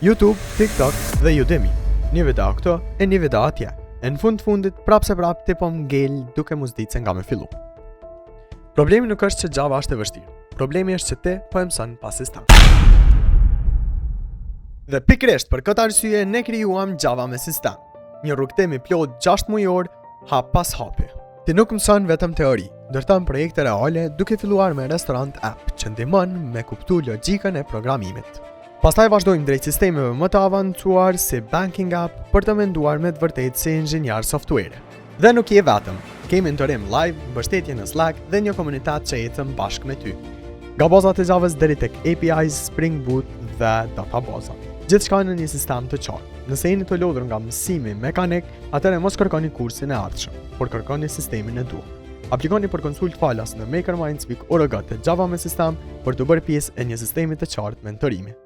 YouTube, TikTok dhe Udemy. Një video këto e një video atje. E në fundit, prapë ti po ngel duke mos ditë se nga me fillu. Problemi nuk është që Java është e vështirë. Problemi është që ti po e mëson pa sistem. Dhe pikërisht për këtë arsye ne krijuam Java me sistem. Një rrugtimi plot 6 mujor, hap pas hapi. Ti nuk mëson vetëm teori, ndërton projekte reale duke filluar me Restaurant App që ndihmon me kuptu logjikën e programimit. Pastaj vazhdojmë drejt sistemeve më të avancuar si Banking App për të menduar me të vërtetë si inxhinier software. Dhe nuk je vetëm, kemi mentorim live, mbështetje në Slack dhe një komunitet që jetëm bashkë me ty. Nga bazat e Javës deri tek APIs, Spring Boot dhe databazat. Gjithçka në një sistem të qartë. Nëse jeni të lodhur nga mësimi mekanik, atëherë mos kërkoni kursin e ardhshëm, por kërkoni sistemin e duhur. Aplikoni për konsult falas në makerminds.org të Java me sistem për të bërë pjesë e një sistemi të qartë mentorimi.